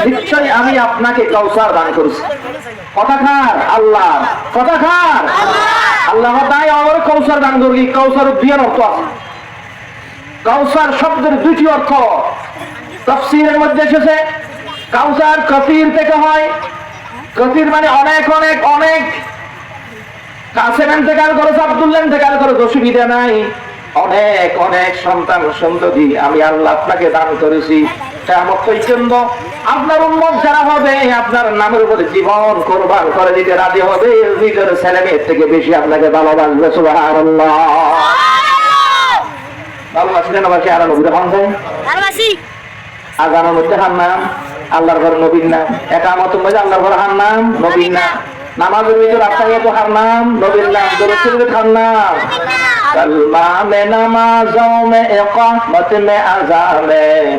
নিশ্চয়ই আমি আপনাকে কাউসার দান করেছি। কথাকার আল্লাহ, কথাকার আল্লাহ তাই আমার কাউসার দান করি। কাউসার দুইয়ের অর্থ আছে। কাউসার শব্দের দুটি অর্থ তাফসীরের মধ্যে এসেছে। কাউসার কাসীর থেকে হয়। কাসীর মানে অনেক অনেক অনেক। কাসেম ইন্তেকাল করেছে, আব্দুল্লাহ ইন্তেকাল করেছে, অসুবিধা নাই। অনেক অনেক সন্তান সন্ততি আমি আল্লাহ আপনাকে দান করেছি। কিয়ামত পর্যন্ত আপনার উম্মত যারা হবে আপনার নামের উপরে জীবন কুরবান করে দিতে রাজি হবে, নিজের ছেলে মেয়ের থেকে বেশি আপনাকে ভালোবাসবে। সুবহানাল্লাহ। ভালোবাসি না বাসি আর নবীর হন যায় আগানোর মধ্যে হার নাম আল্লাহর ঘর নবীর নাম, একামতের মধ্যে আল্লাহর ঘর হার নাম নবীর নাম, নামাজের ভিতর রাস্তায় তো হার নাম নবীর নাম, দরুদ হার নাম। कलमा में नमाजों में इक़ामत में अज़ान में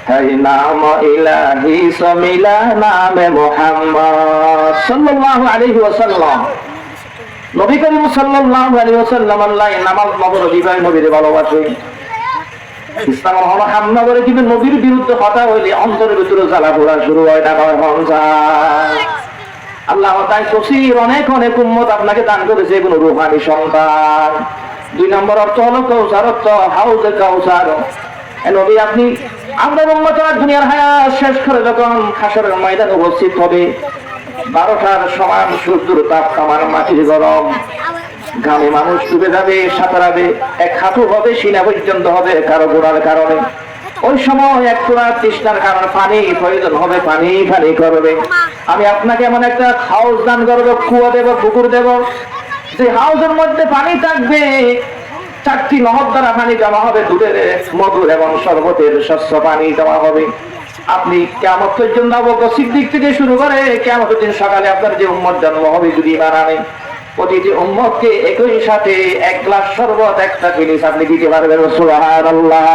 है नाम इलाही सो मिला नाम मुहम्मद सल्लल्लाहु अलैहि वसल्लम। नबी करीम सल्लल्लाहु अलैहि वसल्लम আল্লাহ নামাজ নবর দিবাই নবীর ভালোবাসে। ইসলাম হলো হামলা করে, কিন্তু নবীর বিরুদ্ধে কথা হইলে অন্তরের ভিতরে জ্বালা পোড়া শুরু হয় না, হয় মন যায়। আল্লাহ তাই কসির অনেক অনেক উম্মত আপনাকে দান করেছে কোনো রূহানি সন্তান। দুই নম্বর অর্থ হলো কাউসার, অর্থ হাউজে কাউসার। নবী আপনি আপনার উম্মতরা দুনিয়ার হায়াত শেষ করে যখন হাশরের ময়দানে উপস্থিত হবে, 12টার সমান সূর্যের তাপ, আমার মাটির গরম, ঘামে মানুষ ডুবে যাবে, সাঁতরাবে, এক হাঁটু হবে, সিনা পর্যন্ত হবে কারো গোড়ার কারণে। ওই সময় এক পুরা তৃষ্ণার কারণে পানি প্রয়োজন হবে, পানি পানি করবে। আমি আপনাকে এমন একটা হাউস দান করবো, কুয়া দেব, পুকুর দেব, যে হাউসের মধ্যে পানি থাকবে, 4টি নহর দ্বারা পানি জমা হবে, দুধের মধুর এবং শরবতের স্বচ্ছ পানি জমা হবে। আপনি কিয়ামত পর্যন্ত আবু বকর সিদ্দিক থেকে শুরু করে কিয়ামতের দিন সকালে আপনার যে উম্মত জন্ম হবে, যদি ঈমান আনে, প্রতিটি উম্মতকে একই সাথে 1 গ্লাস শরবত, একটা গিলাস আপনি দিতে পারবেন। সুবহানাল্লাহ।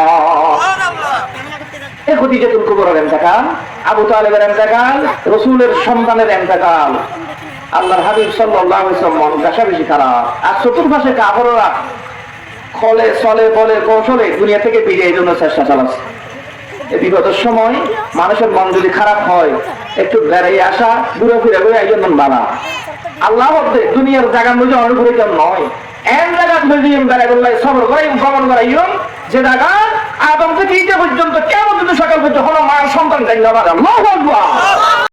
এই খদিজাতুল কুবরার ইন্তেকাল, আবু তালেবের ইন্তেকাল, রাসূলের সন্তানের ইন্তেকাল, আল্লাহর হাবিব সাল্লাল্লাহু আলাইহি ওয়াসাল্লাম দশা বেশি খারাপ। আর চতুর্পাশে কাফেররা খলে চলে বলে কৌশলে দুনিয়া থেকে বিদায়ের জন্য চেষ্টা চালাচ্ছে। এই বিপদের সময় মানুষের মন যদি খারাপ হয়, একটু বেড়াই আসা, ঘুরে ফিরে ঘুরে এই জন্য বানা আল্লাহ বলতে দুনিয়ার জায়গা মধ্যে অনুগ্রহিত নয়, এমন জায়গা যদি বেড়াই বললাই সবর করে ভ্রমণ করাইম, যে জায়গা আদম থেকে ইটা পর্যন্ত কেমন সকাল পর্যন্ত হলো মায়ের সন্তান চাই। আল্লাহু আকবার।